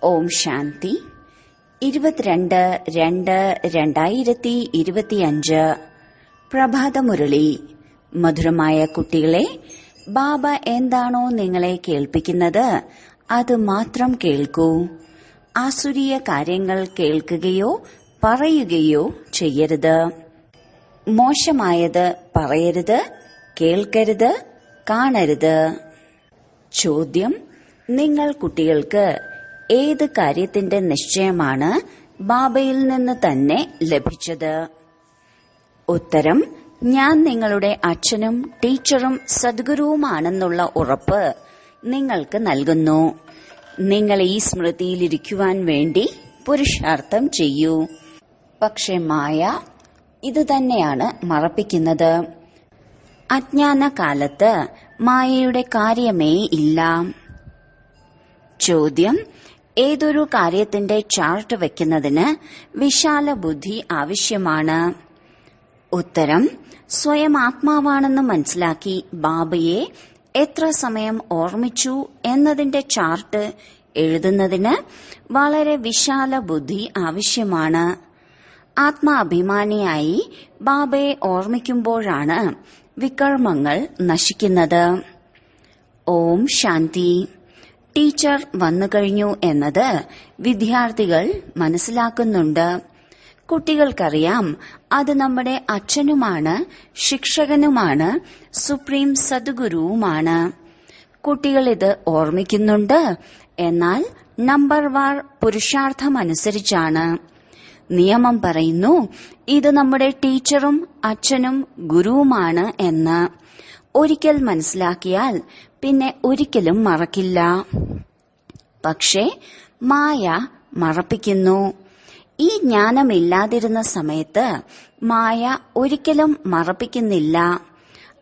ഓം ശാന്തി 22/2/2025 പ്രഭാതമുരളി. മധുരമായ കുട്ടികളെ, ബാബ എന്താണോ നിങ്ങളെ കേൾപ്പിക്കുന്നത് അത് മാത്രം കേൾക്കൂ. ആസുരീയ കാര്യങ്ങൾ കേൾക്കുകയോ പറയുകയോ ചെയ്യരുത്. മോശമായത് പറയരുത്, കേൾക്കരുത്, കാണരുത്. ചോദ്യം: നിങ്ങൾ കുട്ടികൾക്ക് ഏത് കാര്യത്തിന്റെ നിശ്ചയമാണ് ബാബയിൽ നിന്ന് തന്നെ ലഭിച്ചത്? ഉത്തരം: ഞാൻ നിങ്ങളുടെ അച്ഛനും ടീച്ചറും സദ്ഗുരുവുമാണെന്നുള്ള ഉറപ്പ് നിങ്ങൾക്ക് നൽകുന്നു. നിങ്ങൾ ഈ സ്മൃതിയിലിരിക്കുവാൻ വേണ്ടി പുരുഷാർത്ഥം ചെയ്യൂ. പക്ഷെ മായ ഇത് തന്നെയാണ് മറപ്പിക്കുന്നത്. അജ്ഞാന കാലത്ത് മായയുടെ കാര്യമേ ഇല്ല. ചോദ്യം: ഏതൊരു കാര്യത്തിന്റെ ചാർട്ട് വയ്ക്കുന്നതിന് വിശാല ബുദ്ധി ആവശ്യമാണ്? ഉത്തരം: സ്വയം ആത്മാവാണെന്ന് മനസ്സിലാക്കി ബാബയെ എത്ര സമയം ഓർമ്മിച്ചു എന്നതിന്റെ ചാർട്ട് എഴുതുന്നതിന് വളരെ വിശാല ബുദ്ധി ആവശ്യമാണ്. ആത്മാഭിമാനിയായി ബാബയെ ഓർമ്മിക്കുമ്പോഴാണ് വികർമ്മങ്ങൾ നശിക്കുന്നത്. ഓം ശാന്തി. ടീച്ചർ വന്നുകഴിഞ്ഞു എന്നത് വിദ്യാർത്ഥികൾ മനസ്സിലാക്കുന്നുണ്ട്. കുട്ടികൾക്കറിയാം അത് നമ്മുടെ അച്ഛനുമാണ്, ശിക്ഷകനുമാണ്, സുപ്രീം സദ്ഗുരുവുമാണ്. കുട്ടികൾ ഇത് ഓർമ്മിക്കുന്നുണ്ട്. എന്നാൽ നമ്പർ വാർ പുരുഷാർത്ഥമനുസരിച്ചാണ്. നിയമം പറയുന്നു ഇത് നമ്മുടെ ടീച്ചറും അച്ഛനും ഗുരുവുമാണ് എന്ന്. ഒരിക്കൽ മനസ്സിലാക്കിയാൽ പിന്നെ ഒരിക്കലും മറക്കില്ല. പക്ഷേ മായ മറപ്പിക്കുന്നു. ഈ ജ്ഞാനമില്ലാതിരുന്ന സമയത്ത് മായ ഒരിക്കലും മറപ്പിക്കുന്നില്ല.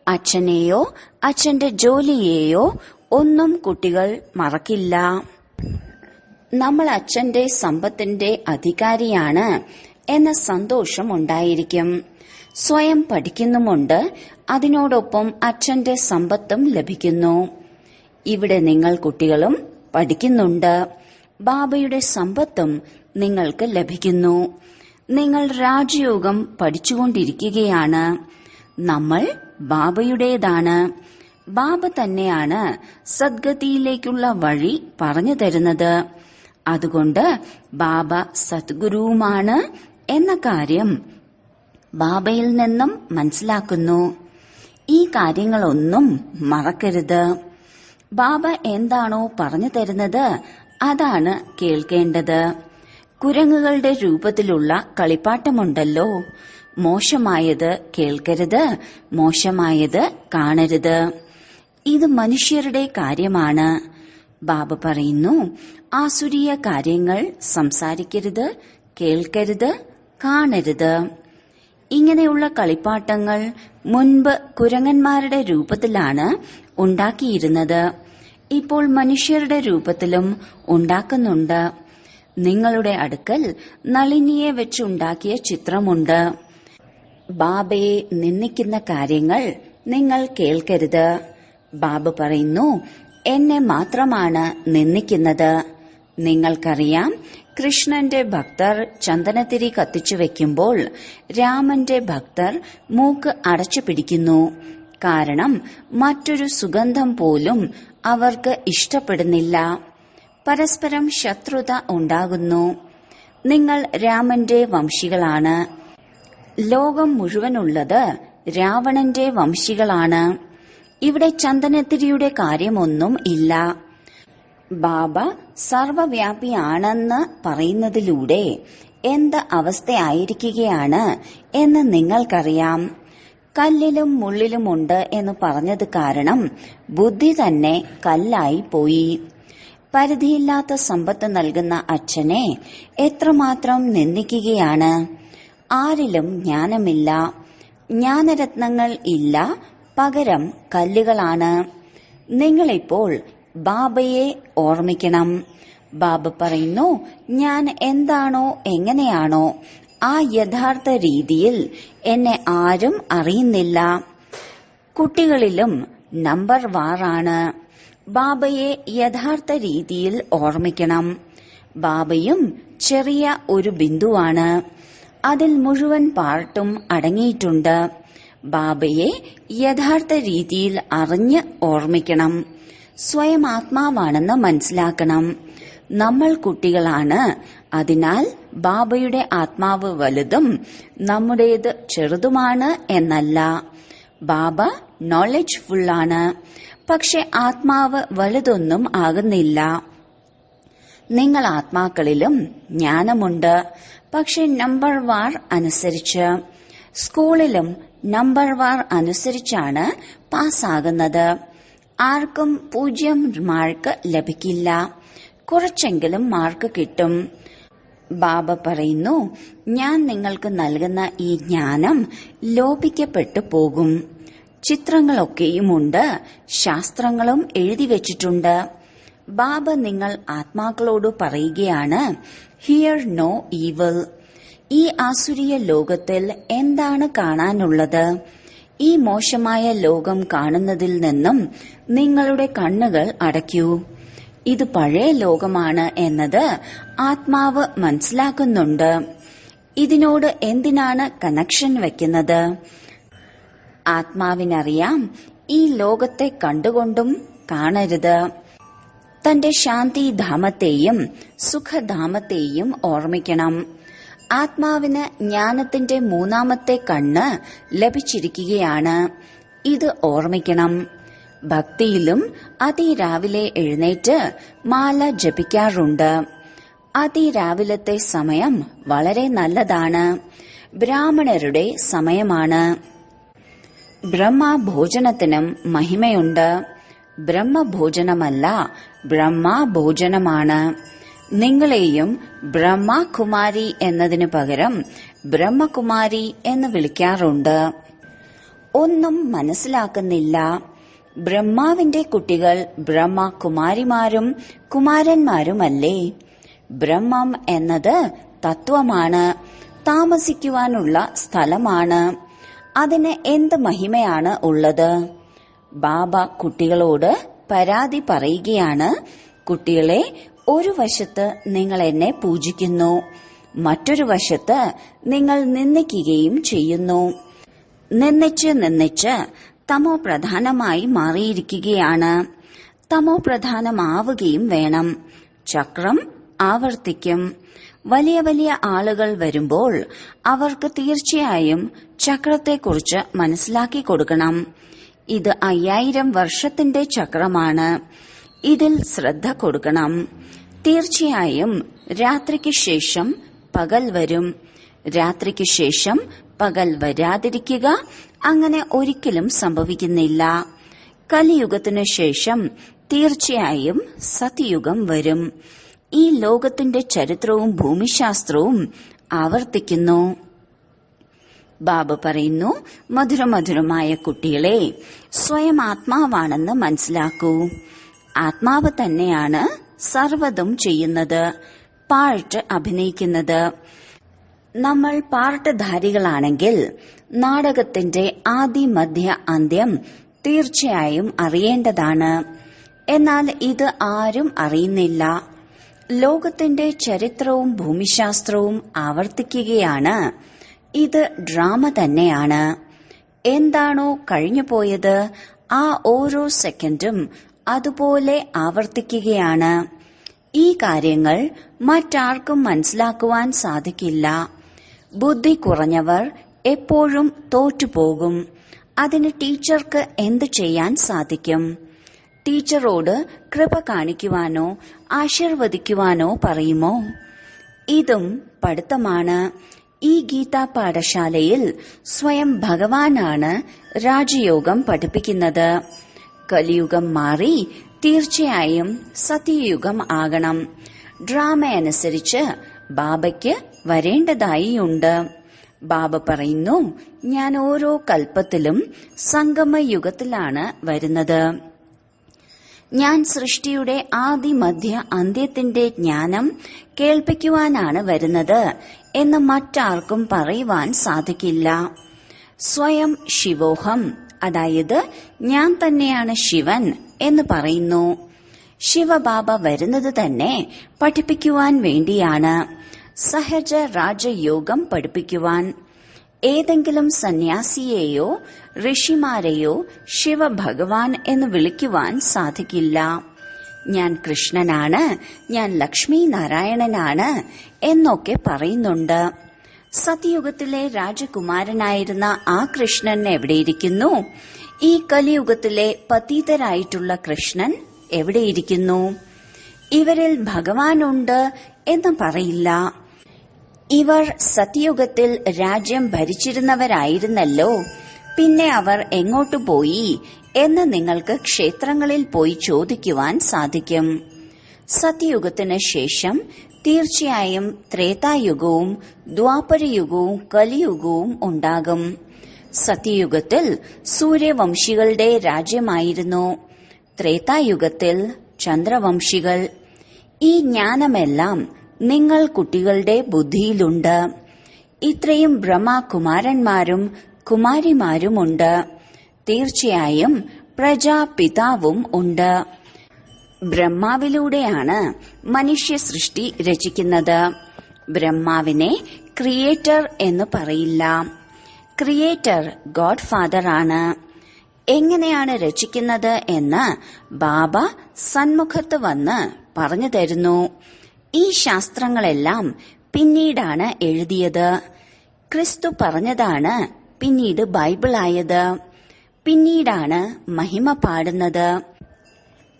അച്ഛനെയോ അച്ഛന്റെ ജോലിയെയോ ഒന്നും കുട്ടികൾ മറക്കില്ല. നമ്മൾ അച്ഛന്റെ സമ്പത്തിന്റെ അധികാരിയാണ് എന്ന സന്തോഷം ഉണ്ടായിരിക്കും. സ്വയം പഠിക്കുന്നുമുണ്ട്, അതിനോടൊപ്പം അച്ഛന്റെ സമ്പത്തും ലഭിക്കുന്നു. ഇവിടെ നിങ്ങൾ കുട്ടികളും പഠിക്കുന്നുണ്ട്. ബാബയുടെ സമ്പത്തും നിങ്ങൾക്ക് ലഭിക്കുന്നു. നിങ്ങൾ രാജയോഗം പഠിച്ചുകൊണ്ടിരിക്കുകയാണ്. നമ്മൾ ബാബയുടേതാണ്. ബാബ തന്നെയാണ് സദ്ഗതിയിലേക്കുള്ള വഴി പറഞ്ഞു തരുന്നത്. അതുകൊണ്ട് ബാബ സദ്ഗുരുവുമാണ് എന്ന കാര്യം ബാബയിൽ നിന്നും മനസ്സിലാക്കുന്നു. ഈ കാര്യങ്ങളൊന്നും മറക്കരുത്. ബാബ എന്താണോ പറഞ്ഞു തരുന്നത് അതാണ് കേൾക്കേണ്ടത്. കുരങ്ങുകളുടെ രൂപത്തിലുള്ള കളിപ്പാട്ടമുണ്ടല്ലോ, മോശമായത് കേൾക്കരുത്, മോശമായത് കാണരുത്. ഇത് മനുഷ്യരുടെ കാര്യമാണ്. ബാബ പറയുന്നു ആസുരീയ കാര്യങ്ങൾ സംസാരിക്കരുത്, കേൾക്കരുത്, കാണരുത്. ഇങ്ങനെയുള്ള കളിപ്പാട്ടങ്ങൾ മുൻപ് കുരങ്ങന്മാരുടെ രൂപത്തിലാണ് ഉണ്ടാക്കിയിരുന്നത്. ഇപ്പോൾ മനുഷ്യരുടെ രൂപത്തിലും ഉണ്ടാക്കുന്നുണ്ട്. നിങ്ങളുടെ അടുക്കൽ നളിനിയെ വെച്ചുണ്ടാക്കിയ ചിത്രമുണ്ട്. ബാബയെ നിന്ദിക്കുന്ന കാര്യങ്ങൾ നിങ്ങൾ കേൾക്കരുത്. ബാബ പറയുന്നു എന്നെ മാത്രമാണ് നിന്ദിക്കുന്നത്. നിങ്ങൾക്കറിയാം, കൃഷ്ണന്റെ ഭക്തർ ചന്ദനത്തിരി കത്തിച്ചു വെക്കുമ്പോൾ രാമന്റെ ഭക്തർ മൂക്ക് അടച്ചു പിടിക്കുന്നു. കാരണം മറ്റൊരു സുഗന്ധം പോലും അവർക്ക് ഇഷ്ടപ്പെടുന്നില്ല. പരസ്പരം ശത്രുത ഉണ്ടാകുന്നു. നിങ്ങൾ രാമന്റെ വംശികളാണ്. ലോകം മുഴുവനുള്ളത് രാവണന്റെ വംശികളാണ്. ഇവിടെ ചന്ദനത്തിരിയുടെ കാര്യമൊന്നും ഇല്ല. ബാബ സർവവ്യാപിയാണെന്ന് പറയുന്നതിലൂടെ എന്ത് അവസ്ഥയായിരിക്കുകയാണ് എന്ന് നിങ്ങൾക്കറിയാം. കല്ലിലും മുള്ളിലുമുണ്ട് എന്ന് പറഞ്ഞത് കാരണം ബുദ്ധി തന്നെ കല്ലായി പോയി. പരിധിയില്ലാത്ത സമ്പത്ത് നൽകുന്ന അച്ഛനെ എത്രമാത്രം നിന്ദിക്കുകയാണ്. ആരിലും ജ്ഞാനമില്ല, ജ്ഞാനരത്നങ്ങൾ ഇല്ല, പകരം കല്ലുകളാണ്. നിങ്ങളിപ്പോൾ ബാബയെ ഓർമ്മിക്കണം. ബാബ പറയുന്നു ഞാൻ എന്താണോ എങ്ങനെയാണോ ആ യഥാർത്ഥ രീതിയിൽ എന്നെ ആരും അറിയുന്നില്ല. കുട്ടികളിലും നമ്പർ വാറാണ്. ബാബയെ യഥാർത്ഥ രീതിയിൽ ഓർമ്മിക്കണം. ബാബയും ചെറിയ ഒരു ബിന്ദുവാണ്. അതിൽ മുഴുവൻ പാർട്ടും അടങ്ങിയിട്ടുണ്ട്. ബാബയെ യഥാർത്ഥ രീതിയിൽ അറിഞ്ഞ് ഓർമ്മിക്കണം. സ്വയം ആത്മാവാണെന്ന് മനസ്സിലാക്കണം. നമ്മൾ കുട്ടികളാണ്. അതിനാൽ ബാബയുടെ ആത്മാവ് വലുതും നമ്മുടേത് ചെറുതുമാണ് എന്നല്ല. ബാബ നോളജ് ഫുള്ളാണ്. പക്ഷെ ആത്മാവ് വലുതൊന്നും ആകുന്നില്ല. നിങ്ങൾ ആത്മാക്കളിലും ജ്ഞാനമുണ്ട്. പക്ഷെ നമ്പർ വാർ അനുസരിച്ച്. സ്കൂളിലും നമ്പർ വാർ അനുസരിച്ചാണ് പാസ്സാകുന്നത്. ആർക്കും 0 മാർക്ക് ലഭിക്കില്ല. കുറച്ചെങ്കിലും മാർക്ക് കിട്ടും. ബാബ പറയുന്നു, ഞാൻ നിങ്ങൾക്ക് നൽകുന്ന ഈ ജ്ഞാനം ലോപിക്കപ്പെട്ടു പോകും. ചിത്രങ്ങളൊക്കെയുമുണ്ട്, ശാസ്ത്രങ്ങളും എഴുതി വച്ചിട്ടുണ്ട്. ബാബ നിങ്ങൾ ആത്മാക്കളോട് പറയുകയാണ്, ഹിയർ നോ ഈവിൾ. ഈ ആസുരീയ ലോകത്തിൽ എന്താണ് കാണാനുള്ളത്? ഈ മോശമായ ലോകം കാണുന്നതിൽ നിന്നും നിങ്ങളുടെ കണ്ണുകൾ അടയ്ക്കൂ. ഇത് പഴയ ലോകമാണ് എന്നത് ആത്മാവ് മനസ്സിലാക്കുന്നുണ്ട്. ഇതിനോട് എന്തിനാണ് കണക്ഷൻ വെക്കുന്നത്? ആത്മാവിനറിയാം, ഈ ലോകത്തെ കണ്ടുകൊണ്ടും കാണരുത്. തന്റെ ശാന്തിധാമത്തെയും സുഖധാമത്തെയും ഓർമ്മിക്കണം. ആത്മാവിന് ജ്ഞാനത്തിന്റെ 3ാമത്തെ കണ്ണ് ലഭിച്ചിരിക്കുകയാണ്. ഇത് ഓർമ്മിക്കണം. ഭക്തിയിലും അതിരാവിലെ എഴുന്നേറ്റ് മാല ജപിക്കാറുണ്ട്. അതിരാവിലത്തെ സമയം വളരെ നല്ലതാണ്. ബ്രാഹ്മണരുടെ സമയമാണ്. ബ്രഹ്മഭോജനത്തിനും മഹിമയുണ്ട്. ബ്രഹ്മഭോജനമല്ല, ബ്രഹ്മഭോജനമാണ്. നിങ്ങളെയും ബ്രഹ്മകുമാരി എന്നതിനു പകരം ബ്രഹ്മകുമാരി എന്ന് വിളിക്കാറുണ്ട്. ഒന്നും മനസ്സിലാക്കുന്നില്ല. ബ്രഹ്മാവിന്റെ കുട്ടികൾ ബ്രഹ്മകുമാരിമാരും കുമാരന്മാരുമല്ലേ? ബ്രഹ്മം എന്നത് തത്വമാണ്, താമസിക്കുവാനുള്ള സ്ഥലമാണ്. അതിന് എന്ത് മഹിമയാണ് ഉള്ളത്? ബാബ കുട്ടികളോട് പരാതി പറയുകയാണ്, കുട്ടികളെ, ഒരു വശത്ത് നിങ്ങൾ എന്നെ പൂജിക്കുന്നു, മറ്റൊരു വശത്ത് നിങ്ങൾ നിന്ദിക്കുകയും ചെയ്യുന്നു. നിന്ദിച്ച് തമോ പ്രധാനമായി മാറിയിരിക്കുകയാണ്. തമോ പ്രധാനമാവുകയും വേണം. ചക്രം ആവർത്തിക്കും. വലിയ വലിയ ആളുകൾ വരുമ്പോൾ അവർക്ക് തീർച്ചയായും ചക്രത്തെക്കുറിച്ച് മനസ്സിലാക്കി കൊടുക്കണം. ഇത് 5000 വർഷത്തിന്റെ ചക്രമാണ്. ഇതിൽ ശ്രദ്ധ കൊടുക്കണം. തീർച്ചയായും രാത്രിക്ക് ശേഷം പകൽ വരും. രാത്രിക്ക് ശേഷം പകൽ വരാതിരിക്കുക അങ്ങനെ ഒരിക്കലും സംഭവിക്കുന്നില്ല. കലിയുഗത്തിനു ശേഷം തീർച്ചയായും സത്യയുഗം വരും. ഈ ലോകത്തിന്റെ ചരിത്രവും ഭൂമിശാസ്ത്രവും ആവർത്തിക്കുന്നു. ബാബ പറയുന്നു, മധുരമധുരമായ കുട്ടികളെ, സ്വയം ആത്മാവാണെന്ന് മനസ്സിലാക്കൂ. ആത്മാവ് തന്നെയാണ് സർവ്വതും ചെയ്യുന്നത്, പാർട്ട് അഭിനയിക്കുന്നത്. നമ്മൾ പാർട്ട്ധാരികളാണെങ്കിൽ നാടകത്തിന്റെ ആദി മധ്യ അന്ത്യം തീർച്ചയായും അറിയേണ്ടതാണ്. എന്നാൽ ഇത് ആരും അറിയുന്നില്ല. ലോകത്തിന്റെ ചരിത്രവും ഭൂമിശാസ്ത്രവും ആവർത്തിക്കുകയാണ്. ഇത് ഡ്രാമ തന്നെയാണ്. എന്താണോ കഴിഞ്ഞുപോയത് ആ ഓരോ സെക്കൻഡും അതുപോലെ ആവർത്തിക്കുകയാണ്. ഈ കാര്യങ്ങൾ മറ്റാർക്കും മനസ്സിലാക്കുവാൻ സാധിക്കില്ല. ബുദ്ധി കുറഞ്ഞവർ എപ്പോഴും തോറ്റുപോകും. അതിന് ടീച്ചർക്ക് എന്തു ചെയ്യാൻ സാധിക്കും? ടീച്ചറോട് കൃപ കാണിക്കുവാനോ ആശീർവദിക്കുവാനോ പറയുമോ? ഇതും പഠിത്തമാണ്. ഈ ഗീതാ പാഠശാലയിൽ സ്വയം ഭഗവാനാണ് രാജയോഗം പഠിപ്പിക്കുന്നത്. കലിയുഗം മാറി തീർച്ചയായും സത്യയുഗം ആകണം. ഡ്രാമ അനുസരിച്ച് ബാബയ്ക്ക് വരേണ്ടതായിയുണ്ട്. ബാബ പറയുന്നു, ഞാൻ ഓരോ കൽപ്പത്തിലും സംഗമയുഗത്തിലാണ് വരുന്നത്. ഞാൻ സൃഷ്ടിയുടെ ആദി മധ്യ അന്ത്യത്തിന്റെ ജ്ഞാനം കേൾപ്പിക്കുവാനാണ് വരുന്നത് എന്ന് മറ്റാർക്കും പറയുവാൻ സാധിക്കില്ല. സ്വയം ശിവോഹം, അതായത് ഞാൻ തന്നെയാണ് ശിവൻ എന്ന് പറയുന്നു. ശിവബാബ വരുന്നത് തന്നെ പഠിപ്പിക്കുവാൻ വേണ്ടിയാണ്, സഹജ രാജയോഗം പഠിപ്പിക്കുവാൻ. ഏതെങ്കിലും സന്യാസിയെയോ ഋഷിമാരെയോ ശിവഭഗവാൻ എന്ന് വിളിക്കുവാൻ സാധിക്കില്ല. ഞാൻ കൃഷ്ണനാണ്, ഞാൻ ലക്ഷ്മി നാരായണനാണ് എന്നൊക്കെ പറയുന്നുണ്ട്. സത്യയുഗത്തിലെ രാജകുമാരനായിരുന്ന ആ കൃഷ്ണൻ എവിടെയിരിക്കുന്നു? ഈ കലിയുഗത്തിലെ പതീതരായിട്ടുള്ള കൃഷ്ണൻ എവിടെയിരിക്കുന്നു? ഇവരിൽ ഭഗവാനുണ്ട് എന്ന് പറയില്ല. ഇവർ സത്യയുഗത്തിൽ രാജ്യം ഭരിച്ചിരുന്നവരായിരുന്നല്ലോ, പിന്നെ അവർ എങ്ങോട്ടു പോയി എന്ന് നിങ്ങൾക്ക് ക്ഷേത്രങ്ങളിൽ പോയി ചോദിക്കുവാൻ സാധിക്കും. സത്യയുഗത്തിന് ശേഷം തീർച്ചയായും ത്രേതായുഗവും ദ്വാപരയുഗവും കലിയുഗവും ഉണ്ടാകും. സത്യയുഗത്തിൽ സൂര്യവംശികളുടെ രാജ്യമായിരുന്നു, ത്രേതായുഗത്തിൽ ചന്ദ്രവംശികൾ. ഈ ജ്ഞാനമെല്ലാം നിങ്ങൾ കുട്ടികളുടെ ബുദ്ധിയിലുണ്ട്. ഇത്രയും ബ്രഹ്മകുമാരന്മാരും കുമാരിമാരുമുണ്ട്. തീർച്ചയായും പ്രജാപിതാവും ഉണ്ട്. ബ്രഹ്മാവിലൂടെയാണ് മനുഷ്യ സൃഷ്ടി രചിക്കുന്നത്. ബ്രഹ്മാവിനെ ക്രിയേറ്റർ എന്ന് പറയില്ല. ക്രിയേറ്റർ ഗോഡ് ഫാദർ ആണ്. എങ്ങനെയാണ് രചിക്കുന്നത് എന്ന് ബാബ സന്മുഖത്ത് വന്ന് പറഞ്ഞു തരുന്നു. ഈ ശാസ്ത്രങ്ങളെല്ലാം പിന്നീടാണ് എഴുതിയത്. ക്രിസ്തു പറഞ്ഞതാണ് പിന്നീട് ബൈബിളായത്. പിന്നീടാണ് മഹിമ പാടുന്നത്.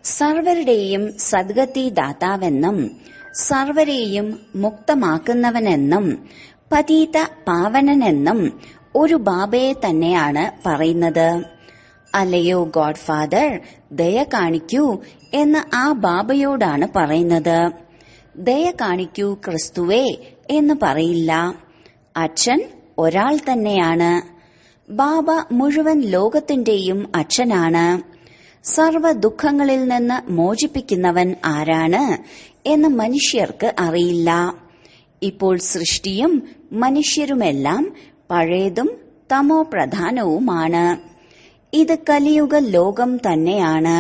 സർവരുടെയും സദ്ഗതി ദാതാവെന്നും സർവരെയും മുക്തമാക്കുന്നവനെന്നും പതീത പാവനനെന്നും ഒരു ബാബയെ തന്നെയാണ് പറയുന്നത്. അല്ലയോ ഗോഡ് ഫാദർ, ദയ കാണിക്കൂ എന്ന് ആ ബാബയോടാണ് പറയുന്നത്. ദയ കാണിക്കൂ ക്രിസ്തുവേ എന്ന് പറയില്ല. അച്ഛൻ ഒരാൾ തന്നെയാണ്. ബാബ മുഴുവൻ ലോകത്തിന്റെയും അച്ഛനാണ്. സർവ ദുഃഖങ്ങളിൽ നിന്ന് മോചിപ്പിക്കുന്നവൻ ആരാണ് എന്ന് മനുഷ്യർക്ക് അറിയില്ല. ഇപ്പോൾ സൃഷ്ടിയും മനുഷ്യരുമെല്ലാം പഴയതും തമോ പ്രധാനവുമാണ്. ഇത് കലിയുഗ ലോകം തന്നെയാണ്.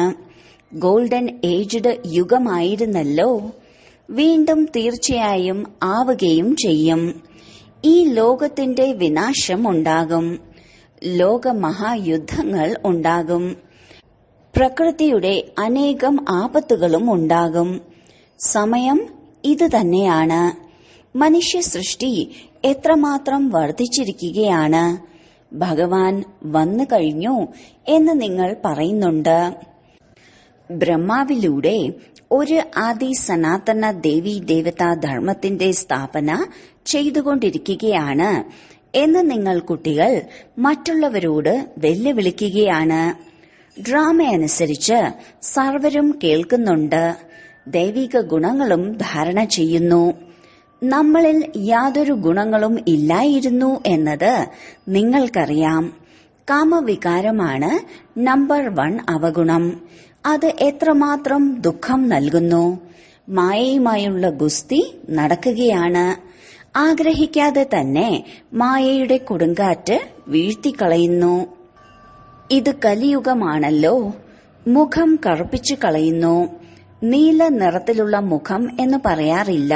ഗോൾഡൻ ഏജ്ഡ് യുഗമായിരുന്നല്ലോ. വീണ്ടും തീർച്ചയായും ആവുകയും ചെയ്യും. ഈ ലോകത്തിന്റെ വിനാശം ഉണ്ടാകും. ലോകമഹായുദ്ധങ്ങൾ ഉണ്ടാകും. പ്രകൃതിയുടെ അനേകം ആപത്തുകളും ഉണ്ടാകും. സമയം ഇത് തന്നെയാണ്. മനുഷ്യ സൃഷ്ടി എത്രമാത്രം വർദ്ധിച്ചിരിക്കുകയാണ്. ഭഗവാൻ വന്നു കഴിഞ്ഞു എന്ന് നിങ്ങൾ പറയുന്നുണ്ട്. ബ്രഹ്മാവിലൂടെ ഒരു ആദി സനാതന ദേവി ദേവതാ ധർമ്മത്തിന്റെ സ്ഥാപന ചെയ്തുകൊണ്ടിരിക്കുകയാണ് എന്ന് നിങ്ങൾ കുട്ടികൾ മറ്റുള്ളവരോട് വെല്ലുവിളിക്കുകയാണ്. ഡ്രാമയനുസരിച്ച് സർവരും കേൾക്കുന്നുണ്ട്. ദൈവിക ഗുണങ്ങളും ധാരണ ചെയ്യുന്നു. നമ്മളിൽ യാതൊരു ഗുണങ്ങളും ഇല്ലായിരുന്നു എന്നത് നിങ്ങൾക്കറിയാം. കാമവികാരമാണ് നമ്പർ 1 അവഗുണം. അത് എത്രമാത്രം ദുഃഖം നൽകുന്നു. മായയുമായുള്ള ഗുസ്തി നടക്കുകയാണ്. ആഗ്രഹിക്കാതെ തന്നെ മായയുടെ കൊടുങ്കാറ്റ് വീഴ്ത്തിക്കളയുന്നു. ഇത് കലിയുഗമാണല്ലോ. മുഖം കറുപ്പിച്ചു കളയുന്നു. നീല നിറത്തിലുള്ള മുഖം എന്ന് പറയാറില്ല.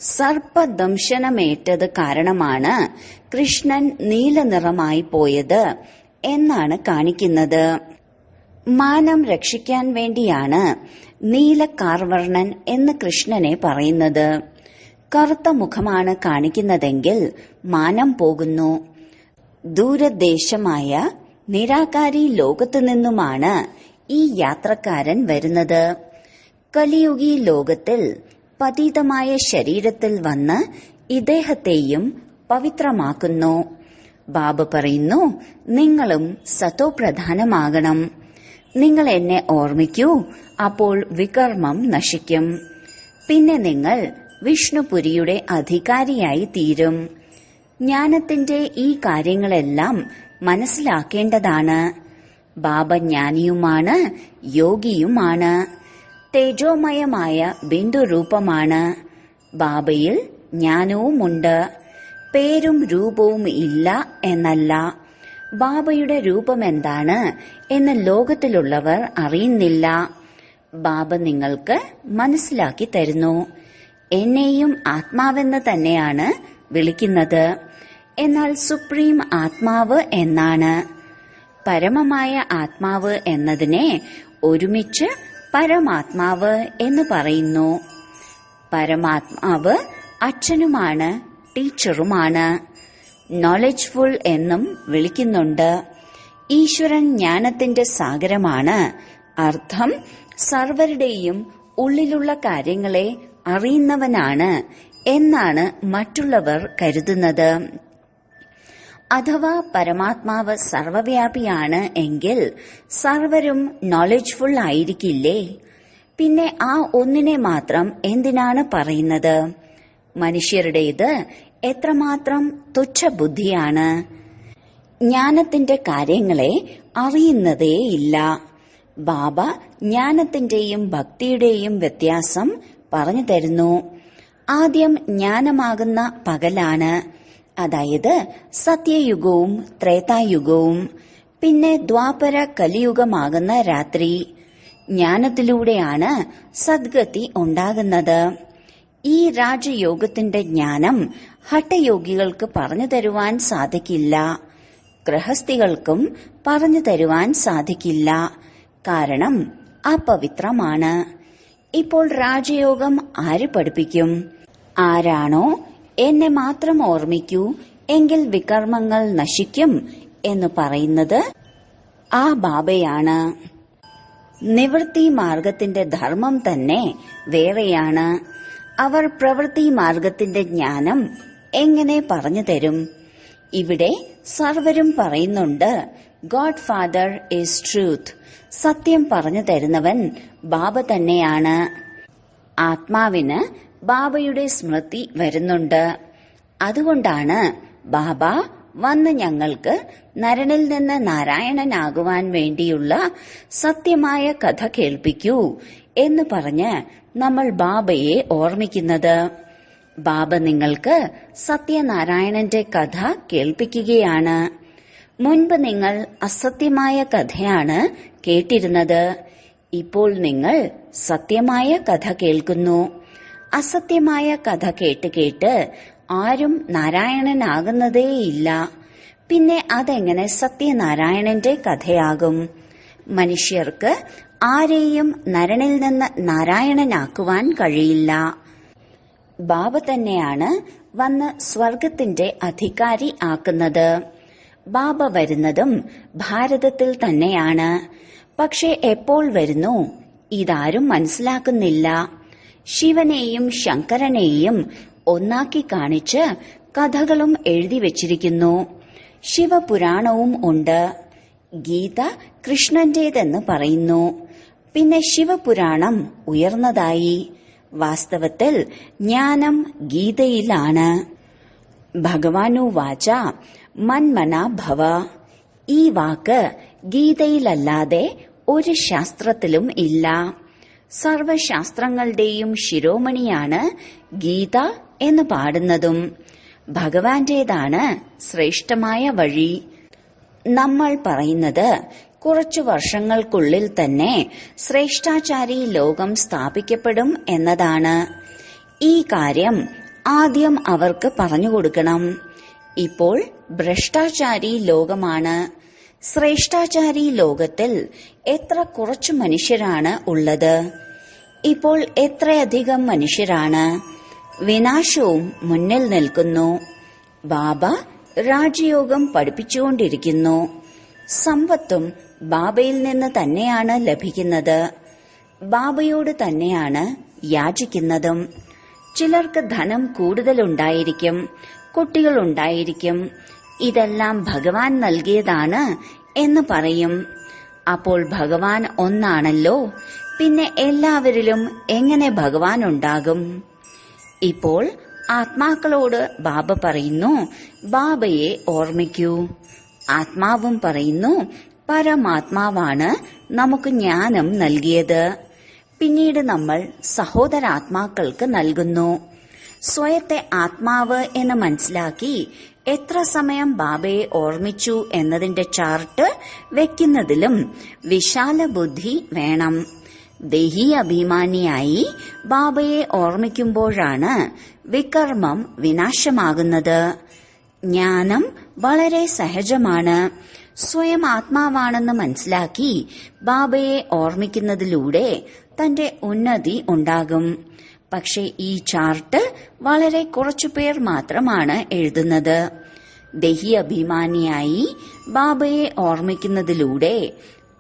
സർപ്പദംശനമേറ്റത് കാരണമാണ് കൃഷ്ണൻ നീല നിറമായി പോയത് എന്നാണ് കാണിക്കുന്നത്. മാനം രക്ഷിക്കാൻ വേണ്ടിയാണ് നീലക്കാർവർണൻ എന്ന് കൃഷ്ണനെ പറയുന്നത്. കറുത്ത മുഖമാണ് കാണിക്കുന്നതെങ്കിൽ മാനം പോകുന്നു. ദൂരദേശമായ നിരാകാരി ലോകത്തു നിന്നുമാണ് ഈ യാത്രക്കാരൻ വരുന്നത്. കലിയുഗി ലോകത്തിൽ പതീതമായ ശരീരത്തിൽ വന്ന് ഇദ്ദേഹത്തെയും പവിത്രമാക്കുന്നു. ബാബ പറയുന്നു, നിങ്ങളും സതോപ്രധാനമാകണം. നിങ്ങൾ എന്നെ ഓർമ്മിക്കൂ, അപ്പോൾ വികർമ്മം നശിക്കും. പിന്നെ നിങ്ങൾ വിഷ്ണുപുരിയുടെ അധികാരിയായി തീരും. ജ്ഞാനത്തിന്റെ ഈ കാര്യങ്ങളെല്ലാം മനസ്സിലാക്കേണ്ടതാണ്. ബാബ ജ്ഞാനിയുമാണ്, യോഗിയുമാണ്, തേജോമയമായ ബിന്ദുരൂപമാണ്. ബാബയിൽ ജ്ഞാനവുമുണ്ട്. പേരും രൂപവും ഇല്ല എന്നല്ല. ബാബയുടെ രൂപമെന്താണ് എന്ന് ലോകത്തിലുള്ളവർ അറിയുന്നില്ല. ബാബ നിങ്ങൾക്ക് മനസ്സിലാക്കി തരുന്നു. എന്നെയും ആത്മാവെന്ന് തന്നെയാണ് വിളിക്കുന്നത്, എന്നാൽ സുപ്രീം ആത്മാവ് എന്നാണ്. പരമമായ ആത്മാവ് എന്നതിനെ ഒരുമിച്ച് പരമാത്മാവ് എന്ന് പറയുന്നു. പരമാത്മാവ് അച്ഛനുമാണ്, ടീച്ചറുമാണ്. നോളജ്ഫുൾ എന്നും വിളിക്കുന്നുണ്ട്. ഈശ്വരൻ ജ്ഞാനത്തിന്റെ സാഗരമാണ്. അർത്ഥം സർവരുടെയും ഉള്ളിലുള്ള കാര്യങ്ങളെ അറിയുന്നവനാണ് എന്നാണ് മറ്റുള്ളവർ കരുതുന്നത്. അഥവാ പരമാത്മാവ് സർവവ്യാപിയാണ് എങ്കിൽ സർവരും നോളജ്ഫുൾ ആയിരിക്കില്ലേ? പിന്നെ ആ ഒന്നിനെ മാത്രം എന്തിനാണ് പറയുന്നത്? മനുഷ്യരുടേത് എത്രമാത്രം തുച്ഛബുദ്ധിയാണ്. ജ്ഞാനത്തിന്റെ കാര്യങ്ങളെ അറിയുന്നതേയില്ല. ബാബ ജ്ഞാനത്തിന്റെയും ഭക്തിയുടെയും വ്യത്യാസം പറഞ്ഞു തരുന്നു. ആദ്യം ജ്ഞാനമാകുന്ന പകലാണ്, അതായത് സത്യയുഗവും ത്രേതായുഗവും. പിന്നെ ദ്വാപര കലിയുഗമാകുന്ന രാത്രി. ജ്ഞാനത്തിലൂടെയാണ് സദ്ഗതി ഉണ്ടാകുന്നത്. ഈ രാജയോഗത്തിന്റെ ജ്ഞാനം ഹഠയോഗികൾക്ക് പറഞ്ഞു തരുവാൻ സാധിക്കില്ല. ഗൃഹസ്ഥികൾക്കും പറഞ്ഞു തരുവാൻ സാധിക്കില്ല. കാരണം അപവിത്രമാണ്. ഇപ്പോൾ രാജയോഗം ആര് പഠിപ്പിക്കും? ആരാണോ എന്നെ മാത്രം ഓർമ്മിക്കൂ എങ്കിൽ വികർമ്മങ്ങൾ നശിക്കും എന്ന് പറയുന്നത് ആ ബാബയാണ്. നിവൃത്തി മാർഗത്തിന്റെ ധർമ്മം തന്നെ വേറെയാണ്. അവർ പ്രവൃത്തി മാർഗത്തിന്റെ ജ്ഞാനം എങ്ങനെ പറഞ്ഞു തരും? ഇവിടെ സർവരും പറയുന്നുണ്ട്, ഗോഡ് ഫാദർ ഈസ് ട്രൂത്ത്. സത്യം പറഞ്ഞു തരുന്നവൻ ബാബ തന്നെയാണ്. ആത്മാവിന് ബാബയുടെ സ്മൃതി വരുന്നുണ്ട്. അതുകൊണ്ടാണ് ബാബ വന്ന് ഞങ്ങൾക്ക് നരനിൽ നിന്ന് നാരായണനാകുവാൻ വേണ്ടിയുള്ള സത്യമായ കഥ കേൾപ്പിക്കൂ എന്ന് പറഞ്ഞ് നമ്മൾ ബാബയെ ഓർമ്മിക്കുന്നത്. ബാബ നിങ്ങൾക്ക് സത്യനാരായണന്റെ കഥ കേൾപ്പിക്കുകയാണ്. മുൻപ് നിങ്ങൾ അസത്യമായ കഥയാണ് കേട്ടിരുന്നത്. ഇപ്പോൾ നിങ്ങൾ സത്യമായ കഥ കേൾക്കുന്നു. അസത്യമായ കഥ കേട്ട് കേട്ട് ആരും നാരായണനാകുന്നതേയില്ല. പിന്നെ അതെങ്ങനെ സത്യനാരായണന്റെ കഥയാകും? മനുഷ്യർക്ക് ആരെയും നരനിൽ നിന്ന് നാരായണനാക്കുവാൻ കഴിയില്ല. ബാബ തന്നെയാണ് വന്ന് സ്വർഗത്തിന്റെ അധികാരി ആക്കുന്നത്. ബാബ വരുന്നതും ഭാരതത്തിൽ തന്നെയാണ്. പക്ഷെ എപ്പോൾ വരുന്നു ഇതാരും മനസ്സിലാക്കുന്നില്ല. ശിവനെയും ശങ്കരനെയും ഒന്നാക്കി കാണിച്ച് കഥകളും എഴുതി വച്ചിരിക്കുന്നു. ശിവപുരാണവും ഉണ്ട്. ഗീത കൃഷ്ണന്റേതെന്ന് പറയുന്നു. പിന്നെ ശിവപുരാണം ഉയർന്നതായി. വാസ്തവത്തിൽ ജ്ഞാനം ഗീതയിലാണ്. ഭഗവാനു വാച മന്മന ഭവ. ഈ വാക്ക് ഗീതയിലല്ലാതെ ഒരു ശാസ്ത്രത്തിലും ഇല്ല. സർവശാസ്ത്രങ്ങളുടെയും ശിരോമണിയാണ് ഗീത എന്ന് പാടുന്നതും. ഭഗവാന്റേതാണ് ശ്രേഷ്ഠമായ വഴി. നമ്മൾ പറയുന്നത് കുറച്ചു വർഷങ്ങൾക്കുള്ളിൽ തന്നെ ശ്രേഷ്ഠാചാരി ലോകം സ്ഥാപിക്കപ്പെടും എന്നതാണ്. ഈ കാര്യം ആദ്യം അവർക്ക് പറഞ്ഞുകൊടുക്കണം. ഇപ്പോൾ ഭ്രഷ്ടാചാരി ലോകമാണ്. ശ്രേഷ്ഠാചാരി ലോകത്തിൽ എത്ര കുറച്ചു മനുഷ്യരാണ് ഉള്ളത്? ഇപ്പോൾ എത്രയധികം മനുഷ്യരാണ്? വിനാശവും മുന്നിൽ നിൽക്കുന്നു. ബാബ രാജയോഗം പഠിപ്പിച്ചുകൊണ്ടിരിക്കുന്നു. സമ്പത്തും ബാബയിൽ നിന്ന് തന്നെയാണ് ലഭിക്കുന്നത്. ബാബയോട് തന്നെയാണ് യാചിക്കുന്നതും. ചിലർക്ക് ധനം കൂടുതലുണ്ടായിരിക്കും, കുട്ടികളുണ്ടായിരിക്കും. ഇതെല്ലാം ഭഗവാൻ നൽകിയതാണ് എന്ന് പറയും. അപ്പോൾ ഭഗവാൻ ഒന്നാണല്ലോ, പിന്നെ എല്ലാവരിലും എങ്ങനെ ഭഗവാൻ ഉണ്ടാകും? ഇപ്പോൾ ആത്മാക്കളോട് ബാബ പറയുന്നു, ബാബയെ ഓർമ്മിക്കൂ. ആത്മാവും പറയുന്നു, പരമാത്മാവാണ് നമുക്ക് ജ്ഞാനം നൽകിയത്. പിന്നീട് നമ്മൾ സഹോദരാത്മാക്കൾക്ക് നൽകുന്നു. സ്വയത്തെ ആത്മാവ് എന്ന് മനസ്സിലാക്കി എത്ര സമയം ബാബയെ ഓർമ്മിച്ചു എന്നതിന്റെ ചാർട്ട് വെക്കുന്നതിലും വിശാല ബുദ്ധി വേണം. ദേഹി അഭിമാനിയായി ബാബയെ ഓർമ്മിക്കുമ്പോഴാണ് വികർമ്മം വിനാശമാകുന്നത്. ജ്ഞാനം വളരെ സഹജമാണ്. സ്വയം ആത്മാവാണെന്ന് മനസ്സിലാക്കി ബാബയെ ഓർമ്മിക്കുന്നതിലൂടെ തന്റെ ഉന്നതി ഉണ്ടാകും. പക്ഷെ ഈ ചാർട്ട് വളരെ കുറച്ചുപേർ മാത്രമാണ് എഴുതുന്നത്. ദേഹി അഭിമാനിയായി ബാബയെ ഓർമ്മിക്കുന്നതിലൂടെ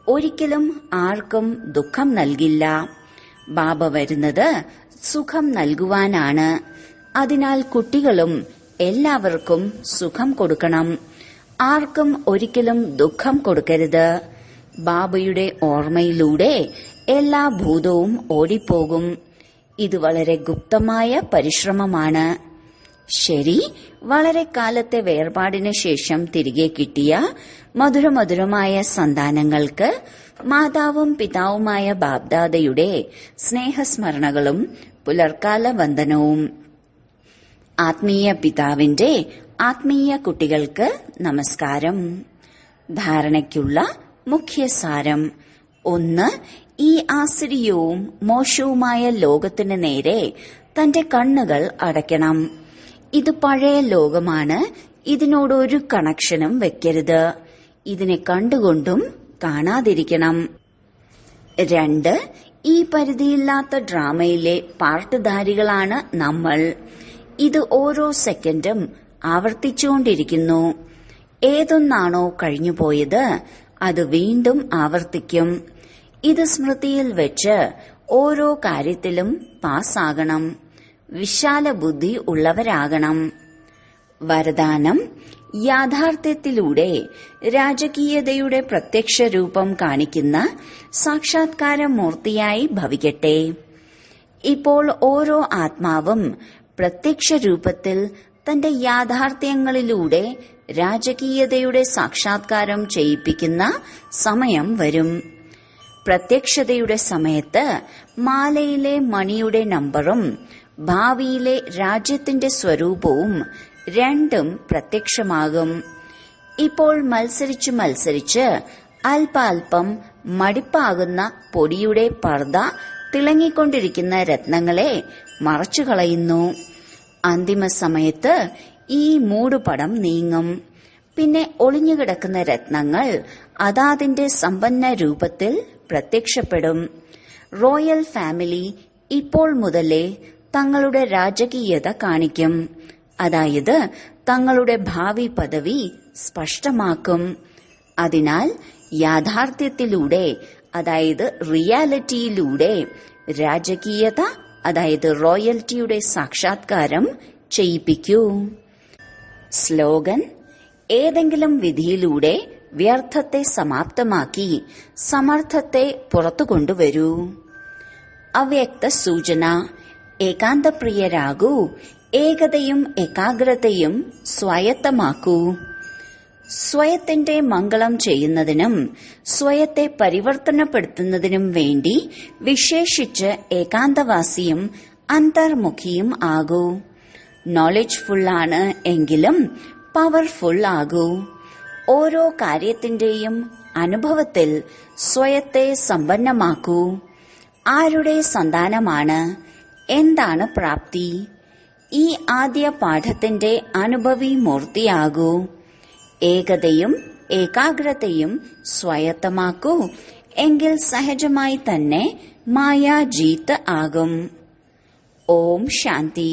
ഒരിക്കലും ആർക്കും ദുഃഖം നൽകില്ല. ബാബ വരുന്നത് സുഖം നൽകുവാനാണ്. അതിനാൽ കുട്ടികളും എല്ലാവർക്കും സുഖം കൊടുക്കണം. ആർക്കും ഒരിക്കലും ദുഃഖം കൊടുക്കരുത്. ബാബയുടെ ഓർമ്മയിലൂടെ എല്ലാ ഭൂതവും ഓടിപ്പോകും. ഇത് വളരെ ഗുപ്തമായ പരിശ്രമമാണ്. ശരി, വളരെ കാലത്തെ വേർപാടിന് ശേഷം തിരികെ കിട്ടിയ മധുരമധുരമായ സന്താനങ്ങൾക്ക് മാതാവും പിതാവുമായ ബാബ്ദാദയുടെ സ്നേഹസ്മരണകളും പുലർക്കാല വന്ദനവും. ആത്മീയ പിതാവിന്റെ ആത്മീയ കുട്ടികൾക്ക് നമസ്കാരം. ധാരണയ്ക്കുള്ള മുഖ്യസാരം: 1. ഈ ആശ്ചര്യവും മോശവുമായ ലോകത്തിന് നേരെ തന്റെ കണ്ണുകൾ അടയ്ക്കണം. ഇത് പഴയ ലോകമാണ്. ഇതിനോട് ഒരു കണക്ഷനും വെക്കരുത്. ഇതിനെ കണ്ടുകൊണ്ടും കാണാതിരിക്കണം. 2. ഈ പരിധിയില്ലാത്ത ഡ്രാമയിലെ പാർട്ടുധാരികളാണ് നമ്മൾ. ഇത് ഓരോ സെക്കൻഡും ആവർത്തിച്ചുകൊണ്ടിരിക്കുന്നു. ഏതൊന്നാണോ കഴിഞ്ഞുപോയത് അത് വീണ്ടും ആവർത്തിക്കും. ഇത് സ്മൃതിയിൽ വെച്ച് ഓരോ കാര്യത്തിലും പാസ്സാകണം. വിശാല ബുദ്ധി ഉള്ളവരാകണം. വരദാനം: യാഥാർത്ഥ്യത്തിലൂടെ രാജകീയതയുടെ പ്രത്യക്ഷ രൂപം കാണിക്കുന്ന സാക്ഷാത്കാര മൂർത്തിയായി ഭവിക്കട്ടെ. ഇപ്പോൾ ഓരോ ആത്മാവും പ്രത്യക്ഷ രൂപത്തിൽ തന്റെ യാഥാർത്ഥ്യങ്ങളിലൂടെ രാജകീയതയുടെ സാക്ഷാത്കാരം ചെയ്യിപ്പിക്കുന്ന സമയം വരും. പ്രത്യക്ഷതയുടെ സമയത്ത് മാലയിലെ മണിയുടെ നമ്പറും ഭാവിയിലെ രാജ്യത്തിന്റെ സ്വരൂപവും രണ്ടും പ്രത്യക്ഷമാകും. ഇപ്പോൾ മത്സരിച്ച് അല്പാൽപം മടിപ്പാകുന്ന പൊടിയുടെ പർദ്ദ തിളങ്ങിക്കൊണ്ടിരിക്കുന്ന രത്നങ്ങളെ മറച്ചുകളയുന്നു. അന്തിമ സമയത്ത് ഈ മൂടുപടം നീങ്ങും. പിന്നെ ഒളിഞ്ഞുകിടക്കുന്ന രത്നങ്ങൾ അതാതിന്റെ സമ്പന്ന രൂപത്തിൽ പ്രത്യക്ഷപ്പെടും. റോയൽ ഫാമിലി ഇപ്പോൾ മുതലേ തങ്ങളുടെ രാജകീയത കാണിക്കും. അതായത് തങ്ങളുടെ ഭാവി പദവി സ്പഷ്ടമാക്കും. അതിനാൽ യാഥാർത്ഥ്യത്തിലൂടെ, അതായത് റിയാലിറ്റിയിലൂടെ രാജകീയത, അതായത് റോയൽറ്റിയുടെ സാക്ഷാത്കാരം ചെയ്യിപ്പിക്കൂ. സ്ലോഗൻ: ഏതെങ്കിലും വിധിയിലൂടെ വ്യർത്ഥത്തെ സമാപ്തമാക്കി സമർത്ഥത്തെ പുറത്തു കൊണ്ടുവരൂ. അവ്യക്ത സൂചന: ഏകാന്തപ്രിയരാകൂ. ഏകതയും ഏകാഗ്രതയും സ്വായത്തമാക്കൂ. സ്വയത്തിന്റെ മംഗളം ചെയ്യുന്നതിനും സ്വയത്തെ പരിവർത്തനപ്പെടുത്തുന്നതിനും വേണ്ടി വിശേഷിച്ച് ഏകാന്തവാസിയും അന്തർമുഖിയും ആകൂ. നോളജ്ഫുള്ളാണ് എങ്കിലും പവർഫുൾ ആകൂ. ഓരോ കാര്യത്തിന്റെയും അനുഭവത്തിൽ സ്വയത്തെ സമ്പന്നമാക്കൂ. ആരുടെ സന്താനമാണ്? എന്താണ് പ്രാപ്തി? ഈ ആദ്യ പാഠത്തിന്റെ അനുഭവി മൂർത്തിയാകൂ. ഏകതയും ഏകാഗ്രതയും സ്വായത്തമാക്കൂ. എങ്കിൽ സഹജമായി തന്നെ മായാജീത്ത് ആകും. ഓം ശാന്തി.